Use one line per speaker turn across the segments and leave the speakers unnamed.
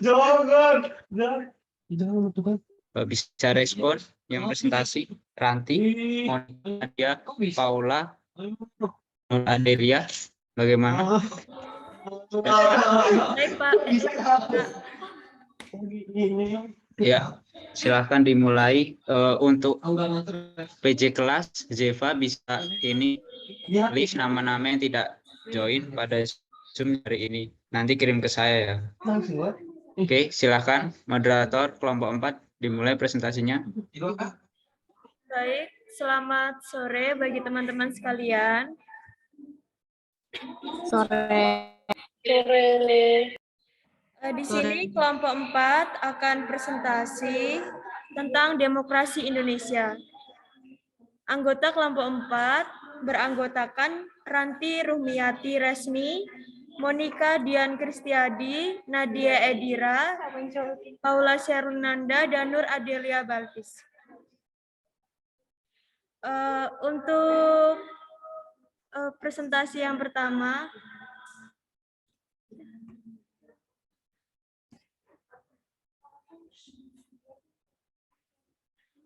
Jangan, jangan tuh kan. Bisa respon yang presentasi Ranti, Monica, Paula, Nur Adelia, bagaimana?
Baik, Pak.
Ya, silahkan dimulai. Untuk PJ kelas, Zeva bisa ini list nama-nama yang tidak join pada Zoom hari ini. Nanti kirim ke saya ya. Oke, silahkan moderator kelompok 4 dimulai presentasinya.
Baik, selamat sore bagi teman-teman sekalian.
Sore.
Di sini kelompok 4 akan presentasi tentang demokrasi Indonesia. Anggota kelompok 4 beranggotakan Ranti Ruhmiyati Resmi, Monica Dian Kristiadi, Nadia Edira, Paula Sherunanda, dan Nur Adelia Balkis. Untuk presentasi yang pertama,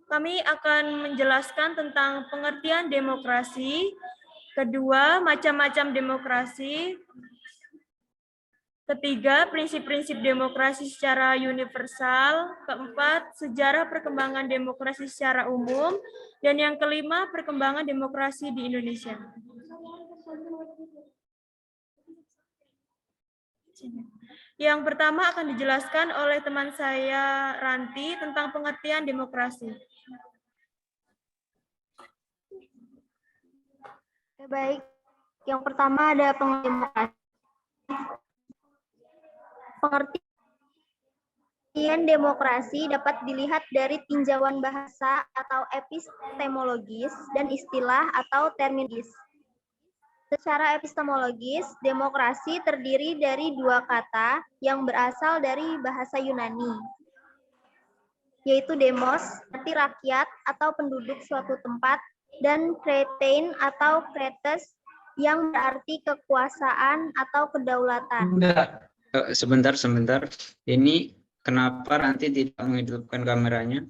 kami akan menjelaskan tentang pengertian demokrasi, kedua, macam-macam demokrasi, ketiga, prinsip-prinsip demokrasi secara universal, keempat, sejarah perkembangan demokrasi secara umum, dan yang kelima, perkembangan demokrasi di Indonesia. Yang pertama akan dijelaskan oleh teman saya, Ranti, tentang pengertian demokrasi.
Baik, yang pertama ada pengertian demokrasi dapat dilihat dari tinjauan bahasa atau epistemologis dan istilah atau terminologis. Secara epistemologis, demokrasi terdiri dari dua kata yang berasal dari bahasa Yunani, yaitu demos, arti rakyat atau penduduk suatu tempat, dan kretein atau kretes yang berarti kekuasaan atau kedaulatan.
Sebentar. Ini kenapa nanti tidak menghidupkan kameranya?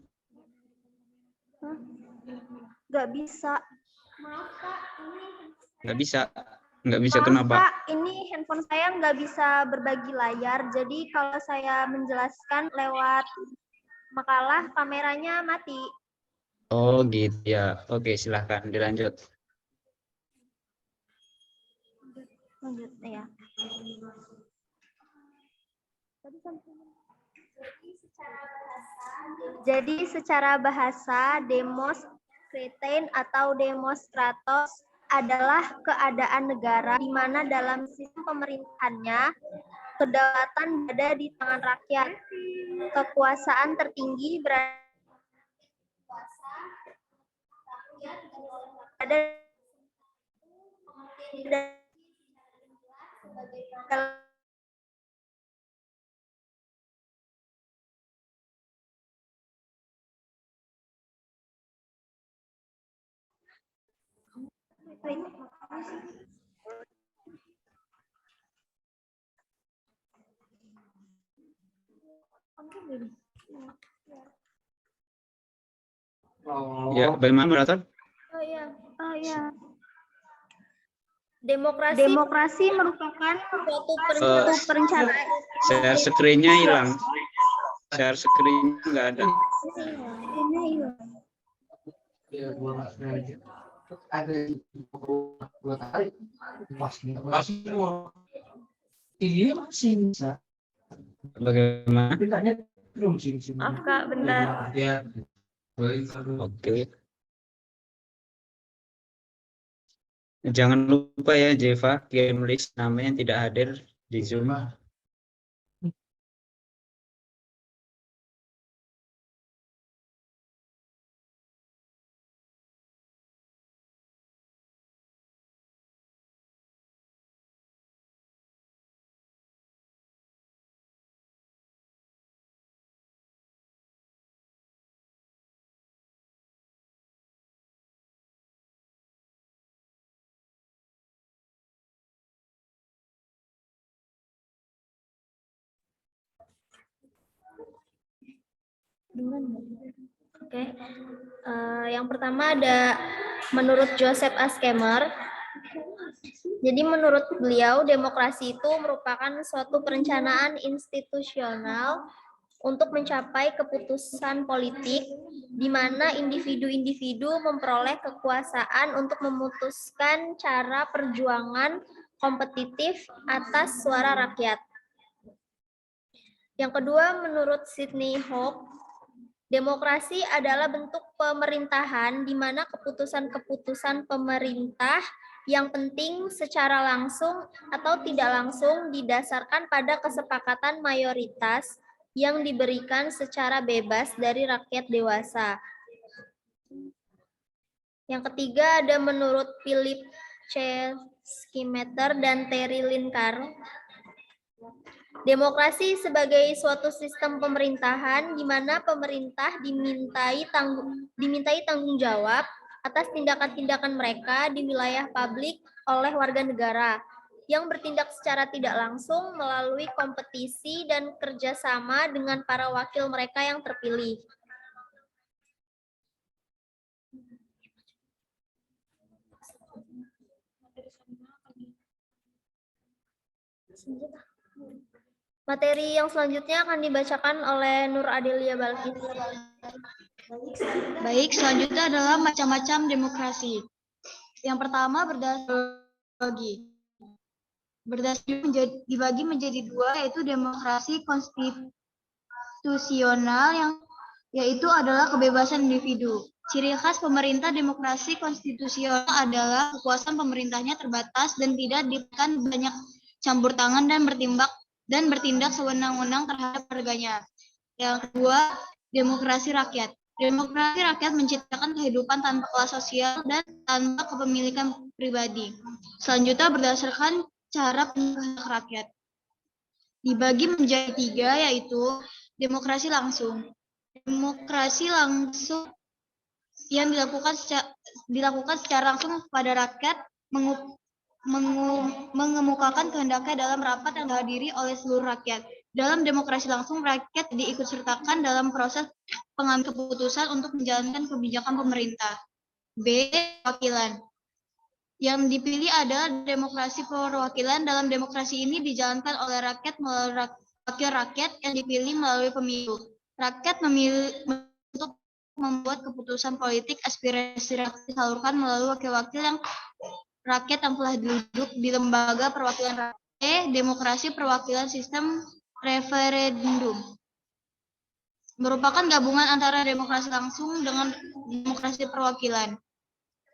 Nggak bisa.
Nggak bisa
Maaf,
kenapa?
Kak, ini handphone saya nggak bisa berbagi layar, jadi kalau saya menjelaskan lewat makalah, kameranya mati.
Oh gitu ya. Oke, silahkan dilanjut.
Lanjut ya. Jadi secara bahasa, demos kretein atau demonstratos adalah keadaan negara di mana dalam sistem pemerintahannya kedaulatan berada di tangan rakyat. Kekuasaan tertinggi berada
Ya, bagaimana moderator?
Oh iya.
Demokrasi
merupakan
suatu
perencanaan.
Share screen-nya hilang. Share screen nggak ada. Bagaimana?
Maaf, Kak, bentar.
Oke. Jangan lupa ya, Jeva, kirim list namanya tidak hadir di Zoom.
Oke. Yang pertama ada menurut Joseph A. Schemer. Jadi menurut beliau, demokrasi itu merupakan suatu perencanaan institusional untuk mencapai keputusan politik di mana individu-individu memperoleh kekuasaan untuk memutuskan cara perjuangan kompetitif atas suara rakyat. Yang kedua, menurut Sidney Hope, demokrasi adalah bentuk pemerintahan di mana keputusan-keputusan pemerintah yang penting secara langsung atau tidak langsung didasarkan pada kesepakatan mayoritas yang diberikan secara bebas dari rakyat dewasa. Yang ketiga ada menurut Philip C. Schmitter dan Terry Linkar. Demokrasi sebagai suatu sistem pemerintahan di mana pemerintah dimintai tanggung jawab atas tindakan-tindakan mereka di wilayah publik oleh warga negara yang bertindak secara tidak langsung melalui kompetisi dan kerjasama dengan para wakil mereka yang terpilih. Materi yang selanjutnya akan dibacakan oleh Nur Adelia Balkis.
Baik, selanjutnya adalah macam-macam demokrasi. Yang pertama berdasar ideologi. Dibagi menjadi dua, yaitu demokrasi konstitusional yaitu adalah kebebasan individu. Ciri khas pemerintah demokrasi konstitusional adalah kekuasaan pemerintahnya terbatas dan tidak diberikan banyak campur tangan dan bertindak sewenang-wenang terhadap warganya. Yang kedua, demokrasi rakyat. Demokrasi rakyat menciptakan kehidupan tanpa kelas sosial dan tanpa kepemilikan pribadi. Selanjutnya berdasarkan cara pemilihan rakyat. Dibagi menjadi tiga, yaitu demokrasi langsung. Demokrasi langsung yang dilakukan secara langsung kepada rakyat, mengemukakan kehendaknya dalam rapat yang dihadiri oleh seluruh rakyat. Dalam demokrasi langsung, rakyat diikutsertakan dalam proses pengambilan keputusan untuk menjalankan kebijakan pemerintah. B. Perwakilan. Yang dipilih adalah demokrasi perwakilan. Dalam demokrasi ini dijalankan oleh rakyat melalui wakil rakyat yang dipilih melalui pemilu. Rakyat memilih untuk membuat keputusan politik, aspirasi rakyat disalurkan melalui wakil-wakil yang rakyat yang telah duduk di lembaga perwakilan rakyat. Demokrasi perwakilan sistem referendum merupakan gabungan antara demokrasi langsung dengan demokrasi perwakilan.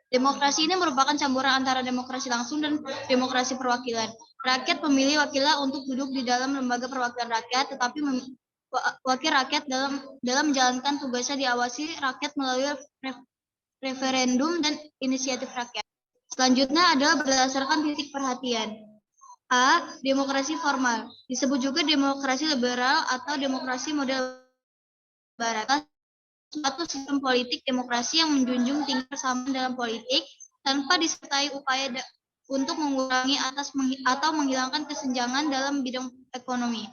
Demokrasi ini merupakan campuran antara demokrasi langsung dan demokrasi perwakilan. Rakyat memilih wakilnya untuk duduk di dalam lembaga perwakilan rakyat, tetapi wakil rakyat dalam menjalankan tugasnya diawasi rakyat melalui referendum dan inisiatif rakyat. Selanjutnya adalah berdasarkan titik perhatian. A. Demokrasi formal. Disebut juga demokrasi liberal atau demokrasi model barat. Suatu sistem politik demokrasi yang menjunjung tinggi persamaan dalam politik tanpa disertai upaya untuk mengurangi atau menghilangkan kesenjangan dalam bidang ekonomi.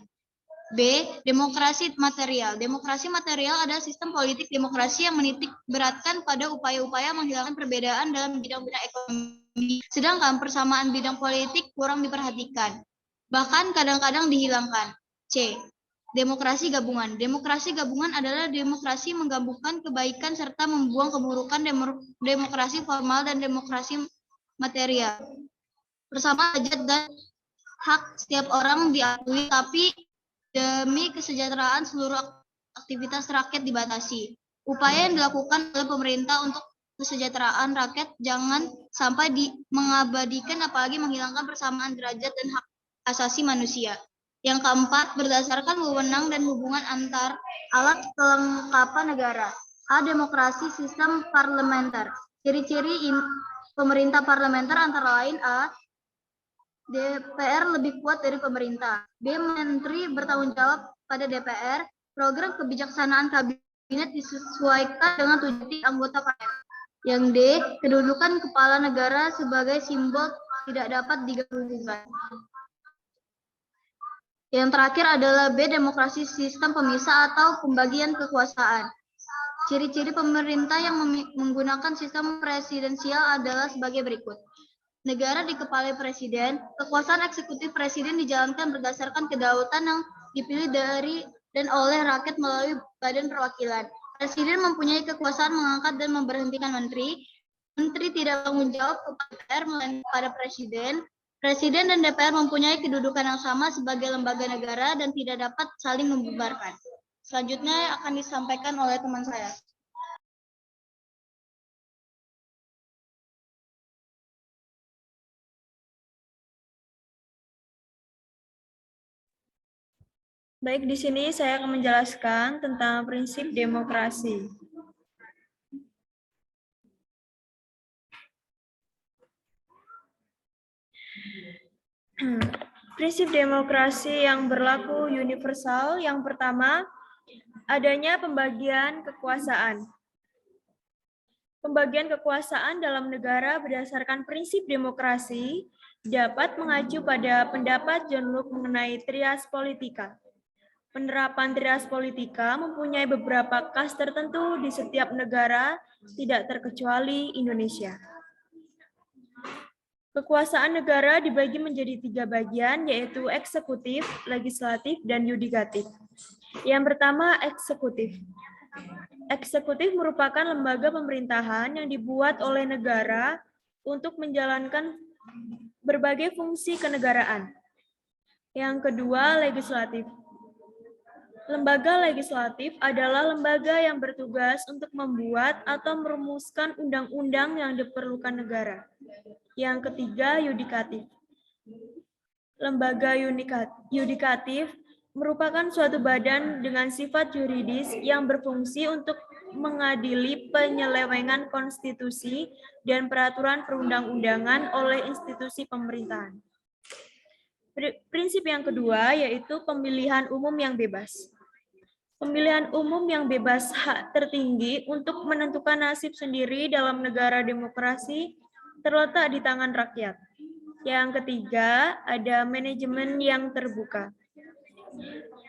B. Demokrasi material. Demokrasi material adalah sistem politik demokrasi yang menitik beratkan pada upaya-upaya menghilangkan perbedaan dalam bidang-bidang ekonomi, sedangkan persamaan bidang politik kurang diperhatikan, bahkan kadang-kadang dihilangkan. C. Demokrasi gabungan. Demokrasi gabungan adalah demokrasi menggabungkan kebaikan serta membuang keburukan. Demokrasi formal dan demokrasi material. Bersama hajat dan hak setiap orang diakui, tapi demi kesejahteraan seluruh aktivitas rakyat dibatasi. Upaya yang dilakukan oleh pemerintah untuk kesejahteraan rakyat jangan sampai mengabadikan apalagi menghilangkan persamaan derajat dan hak asasi manusia. Yang keempat, berdasarkan wewenang dan hubungan antar alat kelengkapan negara. A. Demokrasi sistem parlementer. Ciri-ciri pemerintah parlementer antara lain A. DPR lebih kuat dari pemerintah. B. Menteri bertanggung jawab pada DPR. Program kebijaksanaan kabinet disesuaikan dengan tujuan anggota parlemen. Yang D. Kedudukan kepala negara sebagai simbol tidak dapat diganggu. Yang terakhir adalah B, demokrasi sistem pemisah atau pembagian kekuasaan. Ciri-ciri pemerintah yang menggunakan sistem presidensial adalah sebagai berikut. Negara dikepalai presiden, kekuasaan eksekutif presiden dijalankan berdasarkan kedaulatan yang dipilih dari dan oleh rakyat melalui badan perwakilan. Presiden mempunyai kekuasaan mengangkat dan memberhentikan menteri. Menteri tidak bertanggung jawab kepada DPR melainkan kepada presiden. Presiden dan DPR mempunyai kedudukan yang sama sebagai lembaga negara dan tidak dapat saling membubarkan. Selanjutnya akan disampaikan oleh teman saya.
Baik, di sini saya akan menjelaskan tentang prinsip demokrasi. Prinsip demokrasi yang berlaku universal yang pertama, adanya pembagian kekuasaan. Pembagian kekuasaan dalam negara berdasarkan prinsip demokrasi dapat mengacu pada pendapat John Locke mengenai trias politika. Penerapan trias politika mempunyai beberapa kas tertentu di setiap negara, tidak terkecuali Indonesia. Kekuasaan negara dibagi menjadi 3 bagian, yaitu eksekutif, legislatif, dan yudikatif. Yang pertama, eksekutif. Eksekutif merupakan lembaga pemerintahan yang dibuat oleh negara untuk menjalankan berbagai fungsi kenegaraan. Yang kedua, legislatif. Lembaga legislatif adalah lembaga yang bertugas untuk membuat atau merumuskan undang-undang yang diperlukan negara. Yang ketiga, yudikatif. Lembaga yudikatif merupakan suatu badan dengan sifat yuridis yang berfungsi untuk mengadili penyelewengan konstitusi dan peraturan perundang-undangan oleh institusi pemerintahan. Prinsip yang kedua yaitu pemilihan umum yang bebas. Pemilihan umum yang bebas hak tertinggi untuk menentukan nasib sendiri dalam negara demokrasi terletak di tangan rakyat. Yang ketiga, ada manajemen yang terbuka.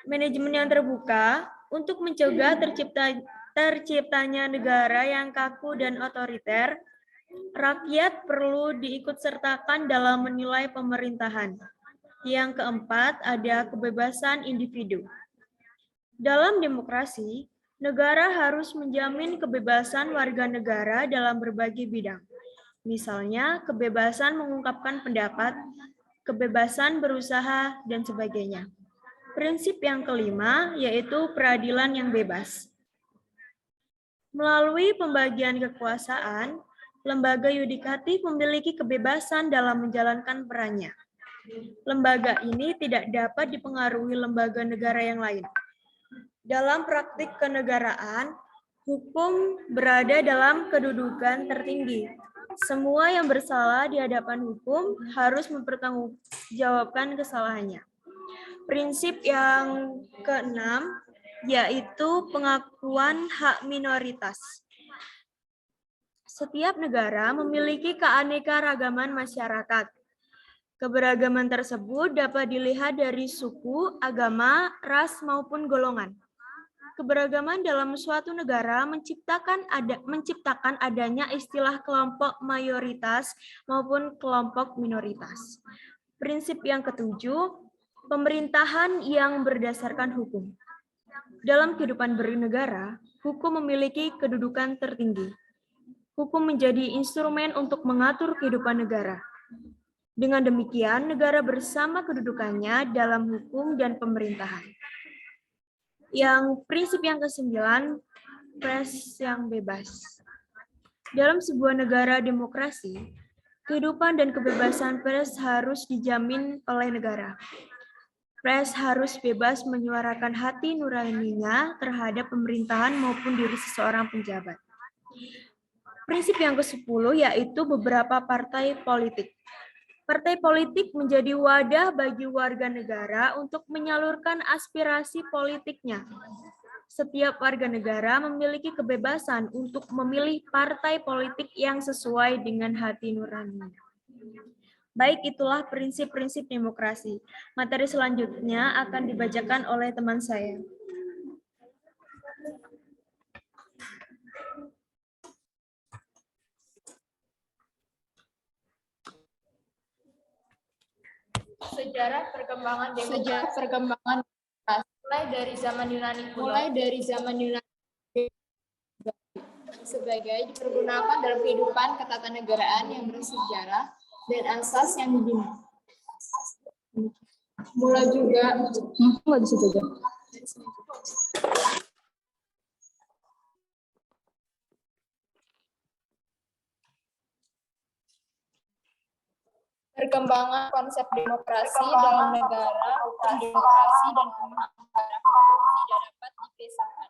Manajemen yang terbuka untuk mencegah terciptanya negara yang kaku dan otoriter, rakyat perlu diikutsertakan dalam menilai pemerintahan. Yang keempat, ada kebebasan individu. Dalam demokrasi, negara harus menjamin kebebasan warga negara dalam berbagai bidang. Misalnya, kebebasan mengungkapkan pendapat, kebebasan berusaha, dan sebagainya. Prinsip yang kelima yaitu peradilan yang bebas. Melalui pembagian kekuasaan, lembaga yudikatif memiliki kebebasan dalam menjalankan perannya. Lembaga ini tidak dapat dipengaruhi lembaga negara yang lain. Dalam praktik kenegaraan, hukum berada dalam kedudukan tertinggi. Semua yang bersalah di hadapan hukum harus mempertanggungjawabkan kesalahannya. Prinsip yang keenam yaitu pengakuan hak minoritas. Setiap negara memiliki keanekaragaman masyarakat. Keberagaman tersebut dapat dilihat dari suku, agama, ras, maupun golongan. Keberagaman dalam suatu negara menciptakan adanya istilah kelompok mayoritas maupun kelompok minoritas. Prinsip yang ketujuh, pemerintahan yang berdasarkan hukum. Dalam kehidupan bernegara, hukum memiliki kedudukan tertinggi. Hukum menjadi instrumen untuk mengatur kehidupan negara. Dengan demikian, negara bersama kedudukannya dalam hukum dan pemerintahan. Yang prinsip yang ke-9, pers yang bebas. Dalam sebuah negara demokrasi, kehidupan dan kebebasan pers harus dijamin oleh negara. Pers harus bebas menyuarakan hati nuraninya terhadap pemerintahan maupun diri seseorang penjabat. Prinsip yang ke-10 yaitu beberapa partai politik. Partai politik menjadi wadah bagi warga negara untuk menyalurkan aspirasi politiknya. Setiap warga negara memiliki kebebasan untuk memilih partai politik yang sesuai dengan hati nuraninya. Baik, itulah prinsip-prinsip demokrasi. Materi selanjutnya akan dibacakan oleh teman saya. Sejarah perkembangan demokrasi mulai dari zaman Yunani kuno sebagai dipergunakan dalam kehidupan ketatanegaraan yang bersejarah dan asas yang dibina. Mulai juga perkembangan konsep demokrasi dalam negara, hukum demokrasi dan pemahaman negara hukum tidak dapat dipisahkan.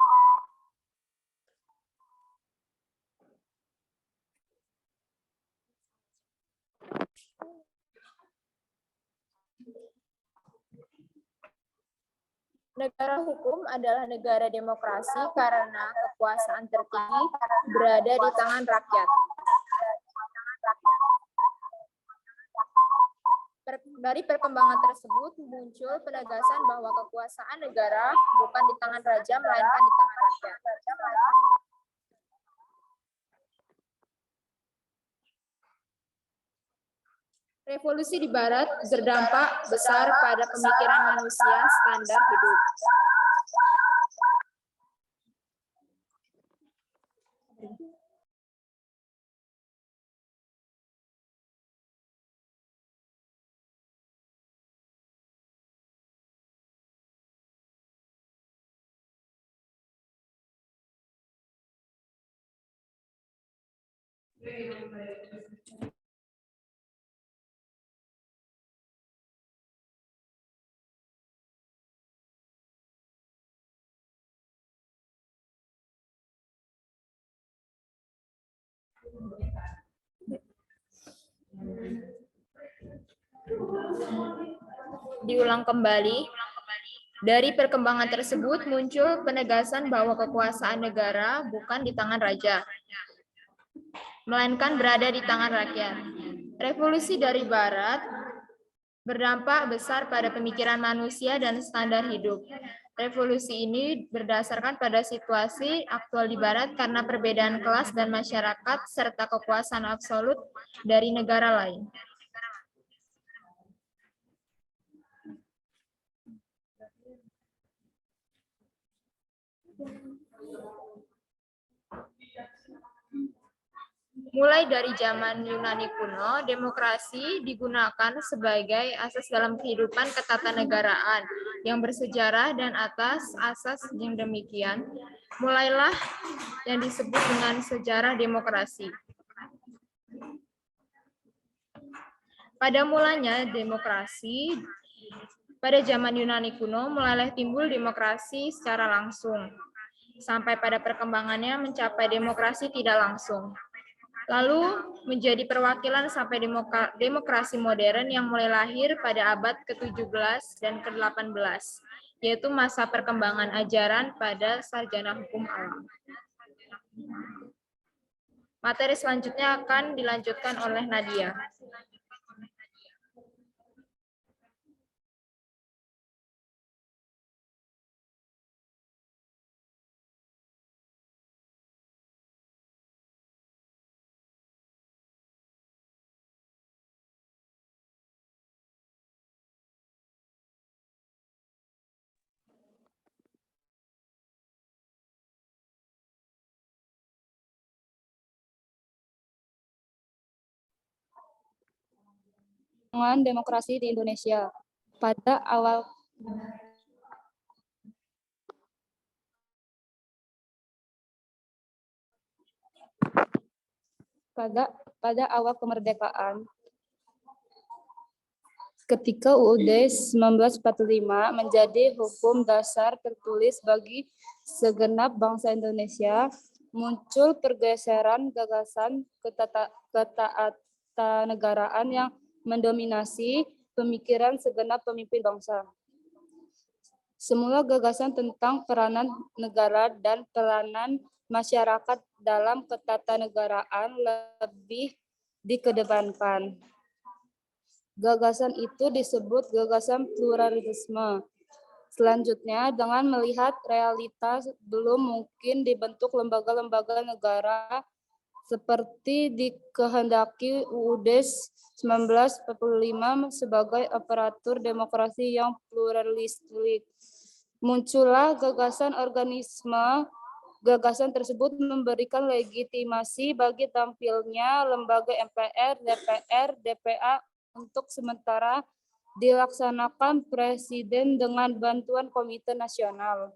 Negara hukum adalah negara demokrasi karena kekuasaan tertinggi berada di tangan rakyat. Dari perkembangan tersebut muncul penegasan bahwa kekuasaan negara bukan di tangan raja melainkan di tangan rakyat. Revolusi di Barat berdampak besar pada pemikiran manusia standar hidup. Diulang kembali, dari perkembangan tersebut muncul penegasan bahwa kekuasaan negara bukan di tangan raja, melainkan berada di tangan rakyat. Revolusi dari Barat berdampak besar pada pemikiran manusia dan standar hidup. Revolusi ini berdasarkan pada situasi aktual di Barat karena perbedaan kelas dan masyarakat serta kekuasaan absolut dari negara lain. Mulai dari zaman Yunani kuno, demokrasi digunakan sebagai asas dalam kehidupan ketatanegaraan yang bersejarah dan atas asas yang demikian, mulailah yang disebut dengan sejarah demokrasi. Pada mulanya demokrasi, pada zaman Yunani kuno mulailah timbul demokrasi secara langsung, sampai pada perkembangannya mencapai demokrasi tidak langsung. Lalu menjadi perwakilan sampai demokrasi modern yang mulai lahir pada abad ke-17 dan ke-18, yaitu masa perkembangan ajaran pada sarjana hukum alam. Materi selanjutnya akan dilanjutkan oleh Nadia.
Demokrasi di Indonesia. Pada awal kemerdekaan, ketika UUD 1945 menjadi hukum dasar tertulis bagi segenap bangsa Indonesia, muncul pergeseran gagasan ketatanegaraan yang mendominasi pemikiran segenap pemimpin bangsa. Semula gagasan tentang peranan negara dan peranan masyarakat dalam ketatanegaraan lebih dikedepankan. Gagasan itu disebut gagasan pluralisme. Selanjutnya, dengan melihat realitas belum mungkin dibentuk lembaga-lembaga negara seperti dikehendaki UUD 1945 sebagai aparatur demokrasi yang pluralistik. Muncullah gagasan organisme. Gagasan tersebut memberikan legitimasi bagi tampilnya lembaga MPR, DPR, DPA untuk sementara dilaksanakan Presiden dengan bantuan Komite Nasional.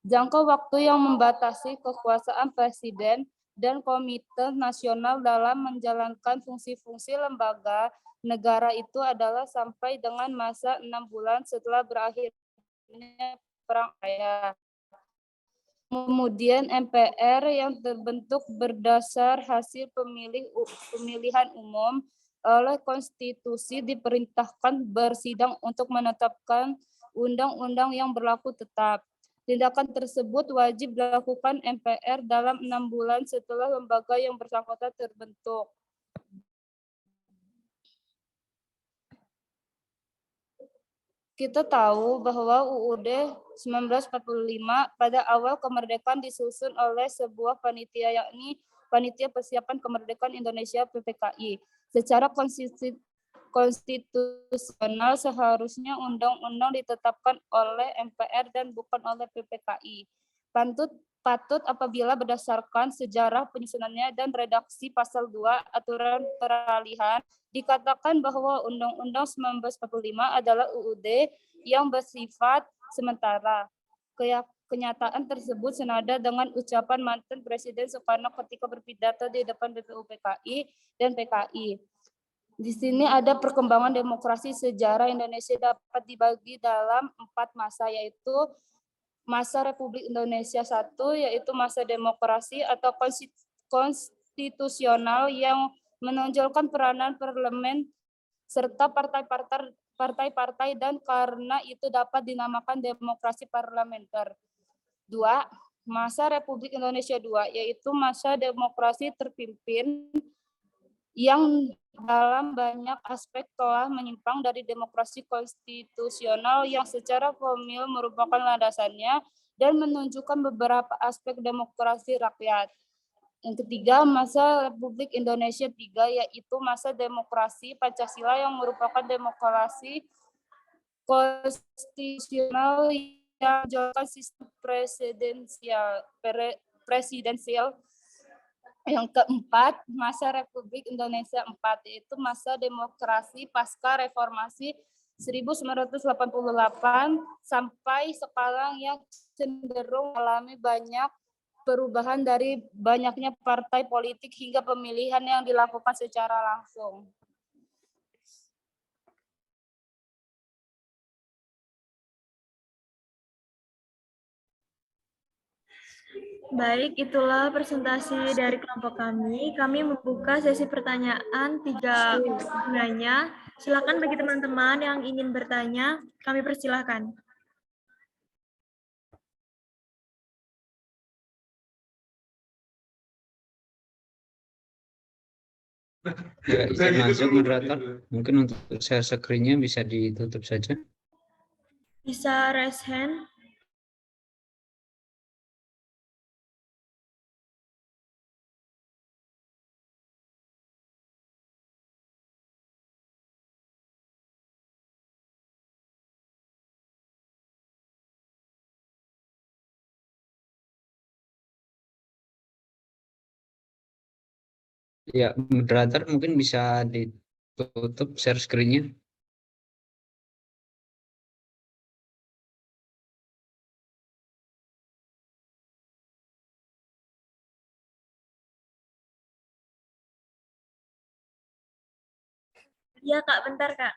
Jangka waktu yang membatasi kekuasaan Presiden dan Komite Nasional dalam menjalankan fungsi-fungsi lembaga negara itu adalah sampai dengan masa 6 bulan setelah berakhirnya Perang Ayah. Kemudian MPR yang terbentuk berdasar hasil pemilihan umum oleh konstitusi diperintahkan bersidang untuk menetapkan undang-undang yang berlaku tetap. Tindakan tersebut wajib dilakukan MPR dalam 6 bulan setelah lembaga yang bersangkutan terbentuk. Kita tahu bahwa UUD 1945 pada awal kemerdekaan disusun oleh sebuah panitia, yakni Panitia Persiapan Kemerdekaan Indonesia (PPKI). Secara konstitusional seharusnya undang-undang ditetapkan oleh MPR dan bukan oleh PPKI. Patut apabila berdasarkan sejarah penyusunannya dan redaksi pasal 2 aturan peralihan dikatakan bahwa Undang-Undang 1945 adalah UUD yang bersifat sementara. Kenyataan tersebut senada dengan ucapan mantan Presiden Soekarno ketika berpidato di depan BPUPKI dan PKI. Di sini ada perkembangan demokrasi sejarah Indonesia dapat dibagi dalam 4 masa, yaitu masa Republik Indonesia I, yaitu masa demokrasi atau konstitusional yang menonjolkan peranan parlemen serta partai-partai dan karena itu dapat dinamakan demokrasi parlementer. 2. Masa Republik Indonesia II, yaitu masa demokrasi terpimpin yang dalam banyak aspek telah menyimpang dari demokrasi konstitusional yang secara formil merupakan landasannya dan menunjukkan beberapa aspek demokrasi rakyat. Yang ketiga, masa Republik Indonesia III, yaitu masa demokrasi Pancasila yang merupakan demokrasi konstitusional yang menjalankan sistem presidensial. Yang keempat, masa Republik Indonesia IV, yaitu masa demokrasi pasca reformasi 1988 sampai sekarang yang cenderung mengalami banyak perubahan dari banyaknya partai politik hingga pemilihan yang dilakukan secara langsung.
Baik, itulah presentasi dari kelompok kami. Kami membuka sesi pertanyaan 3 gunanya. Silakan bagi teman-teman yang ingin bertanya, kami persilahkan.
Ya, izin masuk moderator. Mungkin untuk share screen-nya bisa ditutup saja.
Bisa raise hand.
Ya, moderator mungkin bisa ditutup share screen-nya.
Iya, Kak, bentar, Kak.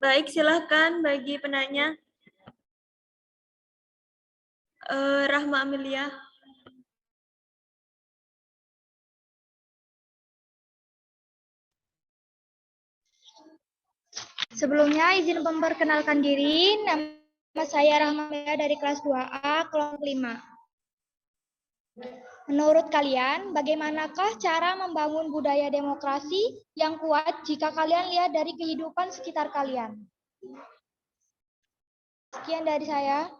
Baik, silahkan bagi penanya. Rahma Amelia.
Sebelumnya izin memperkenalkan diri, nama saya Rahma Amelia dari kelas 2A, kelompok 5. Menurut kalian, bagaimanakah cara membangun budaya demokrasi yang kuat jika kalian lihat dari kehidupan sekitar kalian? Sekian dari saya.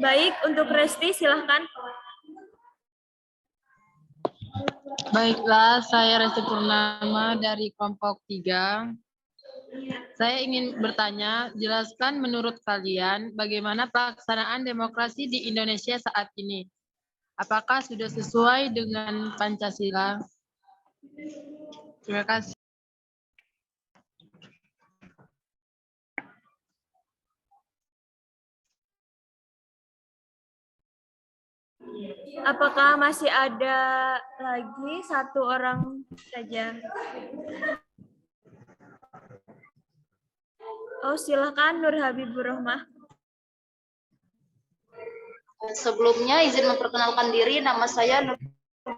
Baik, untuk Resti silahkan.
Baiklah, saya Resti Purnama dari kelompok 3. Saya ingin bertanya, jelaskan menurut kalian bagaimana pelaksanaan demokrasi di Indonesia saat ini? Apakah sudah sesuai dengan Pancasila? Terima kasih.
Apakah masih ada lagi satu orang saja? Oh, silakan Nur Habibur Rahmah.
Sebelumnya izin memperkenalkan diri, nama saya Nur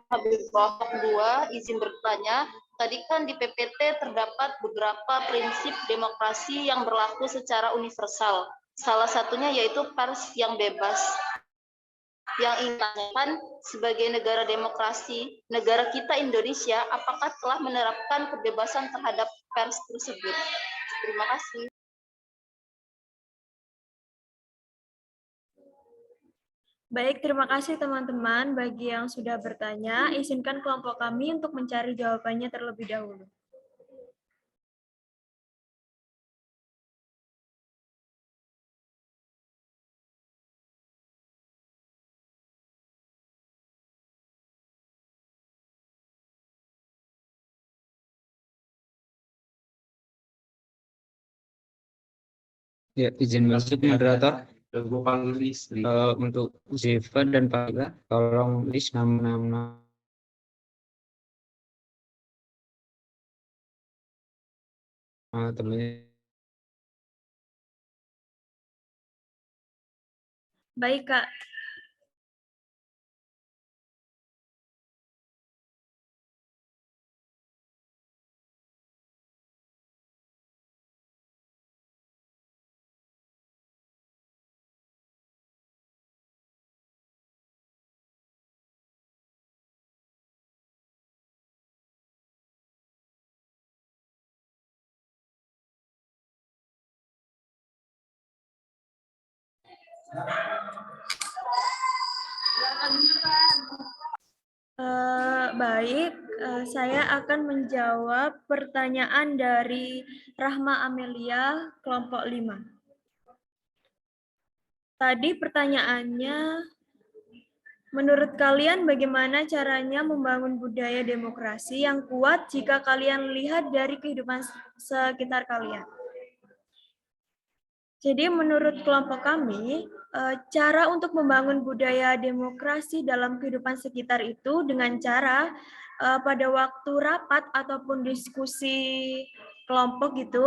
Habibur Rahmah 2, izin bertanya. Tadi kan di PPT terdapat beberapa prinsip demokrasi yang berlaku secara universal. Salah satunya yaitu pers yang bebas. Yang ingin tanyakan, sebagai negara demokrasi, negara kita Indonesia, apakah telah menerapkan kebebasan terhadap pers tersebut? Terima kasih.
Baik, terima kasih teman-teman. Bagi yang sudah bertanya, izinkan kelompok kami untuk mencari jawabannya terlebih dahulu.
Ya, izin masuk moderator. Untuk Ziva dan Pak, tolong list nama-nama temannya.
Baik, Kak. Baik, saya akan menjawab pertanyaan dari Rahma Amelia, kelompok 5. Tadi pertanyaannya, menurut kalian bagaimana caranya membangun budaya demokrasi yang kuat jika kalian lihat dari kehidupan sekitar kalian? Jadi menurut kelompok kami, Cara untuk membangun budaya demokrasi dalam kehidupan sekitar itu dengan cara pada waktu rapat ataupun diskusi kelompok gitu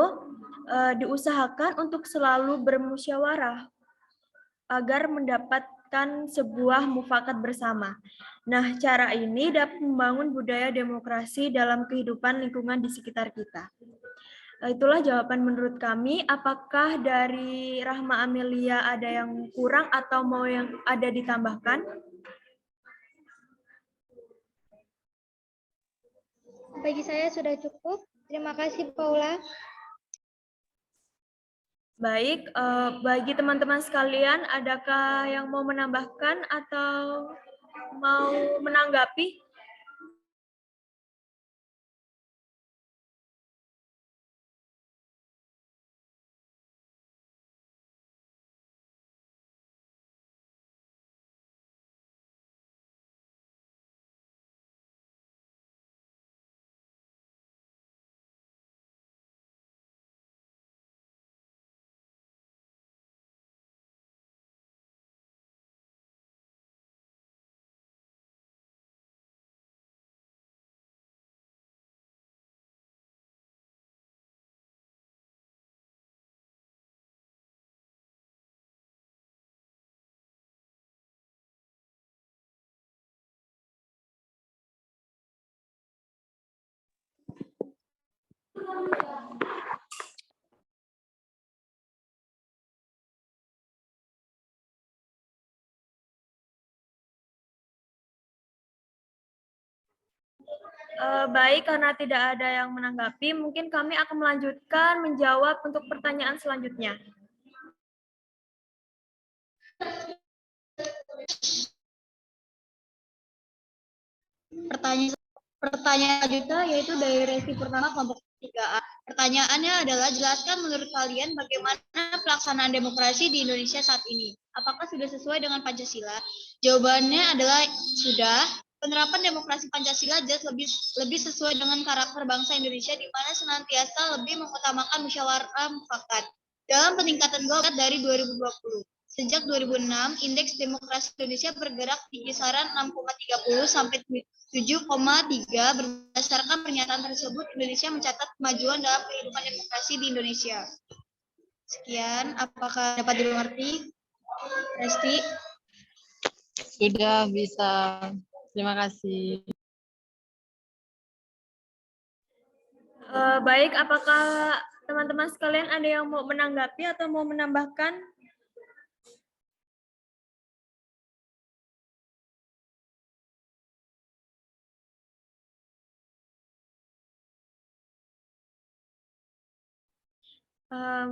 diusahakan untuk selalu bermusyawarah agar mendapatkan sebuah mufakat bersama. Nah, cara ini dapat membangun budaya demokrasi dalam kehidupan lingkungan di sekitar kita. Itulah jawaban menurut kami. Apakah dari Rahma Amelia ada yang kurang atau mau yang ada ditambahkan?
Bagi saya sudah cukup. Terima kasih, Paula.
Baik, bagi teman-teman sekalian, adakah yang mau menambahkan atau mau menanggapi? Baik, karena tidak ada yang menanggapi, mungkin kami akan melanjutkan menjawab untuk pertanyaan selanjutnya.
Pertanyaan selanjutnya yaitu dari review pertama kelompok 3A. Pertanyaannya adalah, jelaskan menurut kalian bagaimana pelaksanaan demokrasi di Indonesia saat ini. Apakah sudah sesuai dengan Pancasila? Jawabannya adalah sudah. Penerapan demokrasi Pancasila jelas lebih sesuai dengan karakter bangsa Indonesia, di mana senantiasa lebih mengutamakan musyawarah mufakat dalam peningkatan global dari 2020. Sejak 2006, indeks demokrasi Indonesia bergerak di kisaran 6,30 sampai 7,3. Berdasarkan pernyataan tersebut, Indonesia mencatat kemajuan dalam kehidupan demokrasi di Indonesia. Sekian, apakah dapat dimengerti? Resti?
Sudah bisa. Terima kasih.
Baik, apakah teman-teman sekalian ada yang mau menanggapi atau mau menambahkan?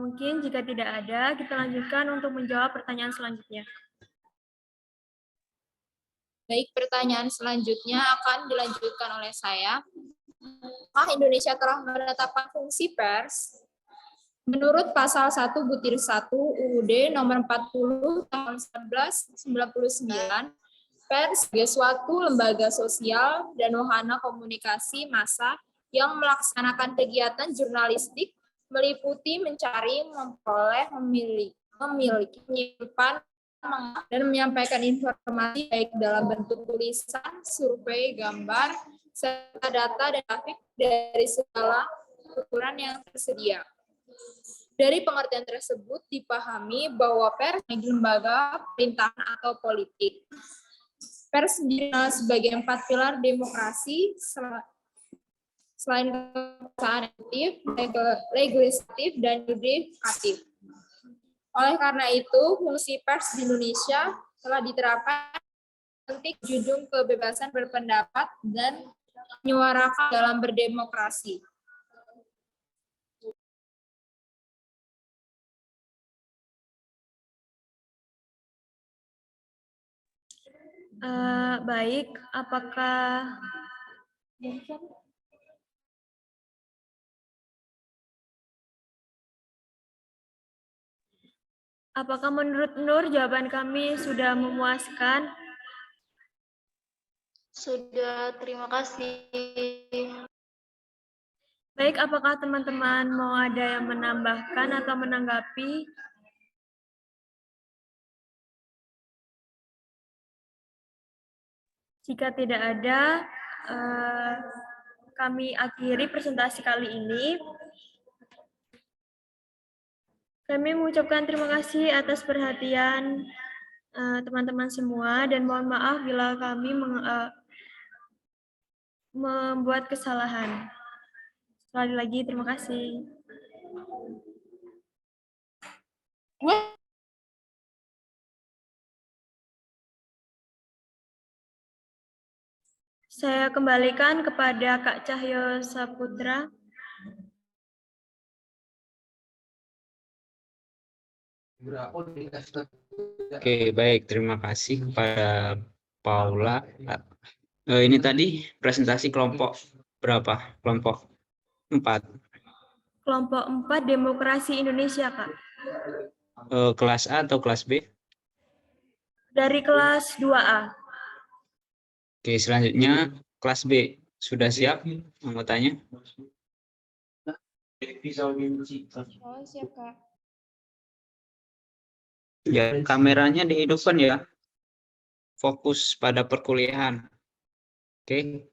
Mungkin jika tidak ada, kita lanjutkan untuk menjawab pertanyaan selanjutnya.
Baik, pertanyaan selanjutnya akan dilanjutkan oleh saya. Apakah Indonesia telah menetapkan fungsi pers? Menurut pasal 1 butir 1 UUD nomor 40 tahun 1999, pers sebagai suatu lembaga sosial dan wahana komunikasi massa yang melaksanakan kegiatan jurnalistik meliputi mencari, memperoleh, memiliki, menyimpan, dan menyampaikan informasi baik dalam bentuk tulisan, survei, gambar, serta data dan grafik dari segala ukuran yang tersedia. Dari pengertian tersebut dipahami bahwa pers sebagai lembaga pemerintahan atau politik. Pers dikenal sebagai 4 pilar demokrasi selain kekuasaan eksekutif, legislatif, dan yudikatif. Oleh karena itu, fungsi pers di Indonesia telah diterapkan penting junjung kebebasan berpendapat dan menyuarakan dalam berdemokrasi.
Baik, apakah menurut Nur jawaban kami sudah memuaskan?
Sudah, terima kasih.
Baik, apakah teman-teman mau ada yang menambahkan atau menanggapi? Jika tidak ada, kami akhiri presentasi kali ini. Kami mengucapkan terima kasih atas perhatian teman-teman semua dan mohon maaf bila kami membuat kesalahan. Sekali lagi terima kasih. Saya kembalikan kepada Kak Cahyo Saputra.
Oke, baik. Terima kasih kepada Paula. Ini tadi presentasi kelompok berapa? Kelompok 4.
Kelompok 4 Demokrasi Indonesia, Kak.
Kelas A atau kelas B?
Dari kelas 2A.
Oke, selanjutnya kelas B. Sudah siap anggotanya?
Oh, siap, Kak.
Ya, kameranya dihidupkan ya. Fokus pada perkuliahan. Oke.